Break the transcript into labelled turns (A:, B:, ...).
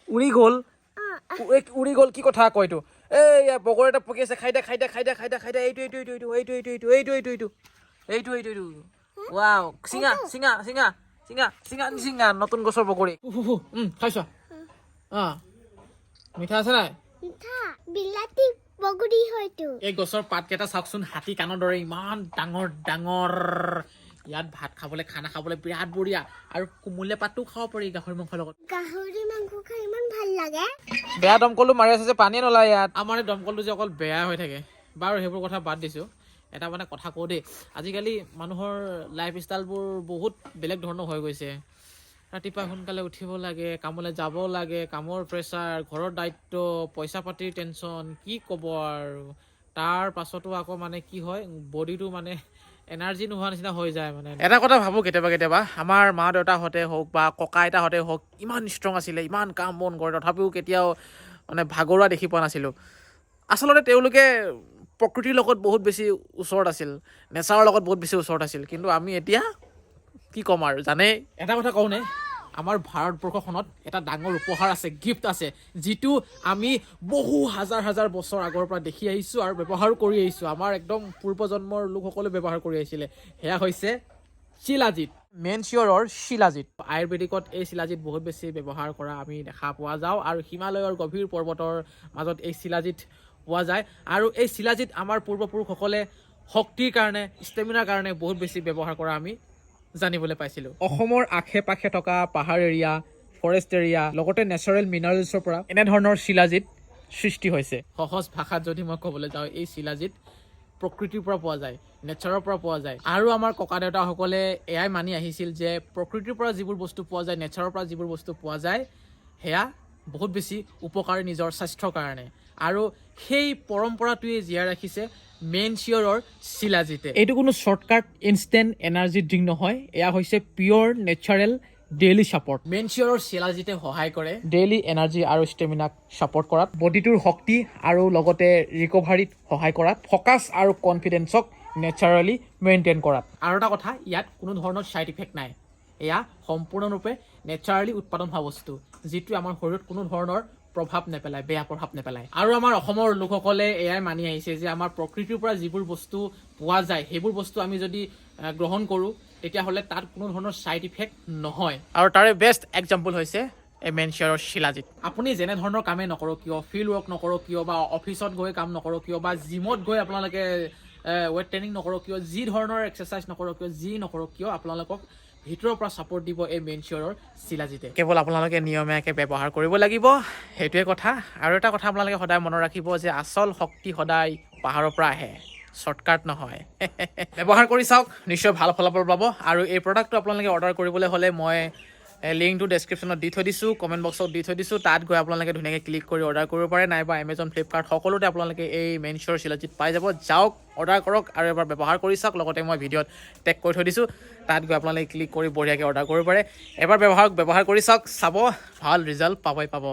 A: উৰি গ'ল উৰি গ'ল কি কথা কয় এইটো এই বগৰ এটা পকি আছে খাই দে এইটো ৱাও চিঙা নতুন গছৰ বগৰী খাইছ মিঠা আছে নাই
B: বিলাতী বগৰী হয়তো
A: এই গছৰ পাতকেইটা চাওকচোন হাতী কাণৰ দৰে ইমান ডাঙৰ ইয়াত ভাত খাবলৈ খানা খাবলৈ বিৰাট বঢ়িয়া আৰু কোমলীয়া পাতটো খাব পাৰি গাহৰি মাংসৰ লগত
B: গাহৰি মাংস খাই ইমান ভাল লাগে
A: বেয়া দমকলটো মাৰি আছে যে পানীয়ে নলায় ইয়াত আমাৰ এই দমকলটো যে অকল বেয়া হৈ থাকে বাৰু সেইবোৰ কথা বাদ দিছোঁ এটা মানে কথা কওঁ দেই আজিকালি মানুহৰ লাইফ ষ্টাইলবোৰ বহুত বেলেগ ধৰণৰ হৈ গৈছে ৰাতিপুৱা সোনকালে উঠিব লাগে কামলৈ যাব লাগে কামৰ প্ৰেছাৰ ঘৰৰ দায়িত্ব পইচা পাতিৰ টেনশ্যন কি ক'ব আৰু তাৰ পাছতো আকৌ মানে কি হয় বডিটো মানে এনাৰ্জি নোহোৱা নিচিনা হৈ যায় মানে এটা কথা ভাবোঁ কেতিয়াবা আমাৰ মা দেউতাহঁতে হওক বা ককা আইতাহঁতে হওক ইমান ষ্ট্ৰং আছিলে ইমান কাম বন কৰে তথাপিও কেতিয়াও মানে ভাগৰুৱা দেখি পোৱা নাছিলোঁ আচলতে তেওঁলোকে প্ৰকৃতিৰ লগত বহুত বেছি ওচৰত আছিল নেচাৰৰ লগত বহুত বেছি ওচৰত আছিল কিন্তু আমি এতিয়া কি ক'ম আৰু জানেই এটা কথা কওঁনে আমাৰ ভাৰতবৰ্ষখনত এটা ডাঙৰ উপহাৰ আছে গিফ্ট আছে যিটো আমি বহু হাজাৰ বছৰ আগৰ পৰা দেখি আহিছোঁ আৰু ব্যৱহাৰ কৰি আহিছোঁ আমাৰ একদম পূৰ্বজন্মৰ লোকসকলে ব্যৱহাৰ কৰি আহিছিলে সেয়া হৈছে শিলাজিৎ মেনচিয়ৰৰ শিলাজিৎ আয়ুৰ্বেদিকত এই শিলাজিৎ বহুত বেছি ব্যৱহাৰ কৰা আমি দেখা পোৱা যাওঁ আৰু হিমালয়ৰ গভীৰ পৰ্বতৰ মাজত এই শিলাজিৎ পোৱা যায় আৰু এই শিলাজিৎ আমাৰ পূৰ্বপুৰুষসকলে শক্তিৰ কাৰণে ষ্টেমিনাৰ কাৰণে বহুত বেছি ব্যৱহাৰ কৰা আমি জানিবলৈ পাইছিলোঁ অসমৰ আশে পাশে থকা পাহাৰ এৰিয়া ফৰেষ্ট এৰিয়া লগতে নেচাৰেল মিনাৰেলছৰ পৰা এনেধৰণৰ শিলাজিৎ সৃষ্টি হৈছে সহজ ভাষাত যদি মই ক'বলৈ যাওঁ এই শিলাজিৎ প্ৰকৃতিৰ পৰা পোৱা যায় নেচাৰৰ পৰা পোৱা যায় আৰু আমাৰ ককা দেউতাসকলে এয়াই মানি আহিছিল যে প্ৰকৃতিৰ পৰা যিবোৰ বস্তু পোৱা যায় নেচাৰৰ পৰা যিবোৰ বস্তু পোৱা যায় সেয়া বহুত বেছি উপকাৰী নিজৰ স্বাস্থ্যৰ কাৰণে আৰু সেই পৰম্পৰাটোৱে জীয়াই ৰাখিছে মেনচিয়ৰৰ শিলাজিতে এইটো কোনো শ্বৰ্টকাট ইনষ্টেণ্ট এনাৰ্জি ড্ৰিংক নহয় এয়া হৈছে পিয়'ৰ নেচাৰেল ডেইলি ছাপৰ্ট মেনচিয়ৰৰ শিলাজিতে সহায় কৰে ডেইলি এনাৰ্জি আৰু ষ্টেমিনাক ছাপৰ্ট কৰাত বডিটোৰ শক্তি আৰু লগতে ৰিকভাৰীত সহায় কৰাত ফ'কাছ আৰু কনফিডেন্সক নেচাৰেলি মেইনটেইন কৰাত আৰু এটা কথা ইয়াত কোনো ধৰণৰ ছাইড ইফেক্ট নাই এয়া সম্পূৰ্ণৰূপে নেচাৰেলি উৎপাদন হোৱা বস্তু যিটোৱে আমাৰ শৰীৰত কোনো ধৰণৰ প্ৰভাৱ নেপেলায় বেয়া প্ৰভাৱ নেপেলায় আৰু আমাৰ অসমৰ লোকসকলে এয়াই মানি আহিছে যে আমাৰ প্ৰকৃতিৰ পৰা যিবোৰ বস্তু পোৱা যায় সেইবোৰ বস্তু আমি যদি গ্ৰহণ কৰোঁ তেতিয়াহ'লে তাত কোনো ধৰণৰ ছাইড ইফেক্ট নহয় আৰু তাৰে বেষ্ট এক্সাম্পল হৈছে এই মেনচিয়ৰৰ শিলাজিৎ আপুনি যেনে ধৰণৰ কামেই নকৰক কিয় ফিল্ড ৱৰ্ক নকৰক কিয় বা অফিচত গৈ কাম নকৰক কিয় বা জিমত গৈ আপোনালোকে ৱেইট ট্ৰেইনিং নকৰক কিয় যি ধৰণৰ এক্সাৰচাইজ নকৰক কিয় যি নকৰক কিয় আপোনালোকক ভিতৰৰ পৰা ছাপৰ্ট দিব এই মেনচিয়ৰৰ শিলাজিতে কেৱল আপোনালোকে নিয়মীয়াকৈ ব্যৱহাৰ কৰিব লাগিব সেইটোৱে কথা আৰু এটা কথা আপোনালোকে সদায় মনত ৰাখিব যে আচল শক্তি সদায় পাহাৰৰ পৰা আহে শ্বৰ্টকাট নহয় ব্যৱহাৰ কৰি চাওক নিশ্চয় ভাল ফলাফল পাব আৰু এই প্ৰডাক্টটো আপোনালোকে অৰ্ডাৰ কৰিবলৈ হ'লে মই লিংকটো ডেছক্ৰিপশ্যনত দি থৈ দিছোঁ কমেণ্ট বক্সত দি থৈ দিছোঁ তাত গৈ আপোনালোকে ধুনীয়াকৈ ক্লিক কৰি অৰ্ডাৰ কৰিব পাৰে নাইবা এমেজন ফ্লিপকাৰ্ট সকলোতে আপোনালোকে এই মেনচিয়ৰ শিলাজিৎ পাই যাব যাওক অৰ্ডাৰ কৰক আৰু এবাৰ ব্যৱহাৰ কৰি চাওক লগতে মই ভিডিঅ'ত টেগ কৰি থৈ দিছোঁ তাত গৈ আপোনালোকে ক্লিক কৰি বঢ়িয়াকৈ অৰ্ডাৰ কৰিব পাৰে এবাৰ ব্যৱহাৰ কৰি চাওক চাব ভাল ৰিজাল্ট পাবই পাব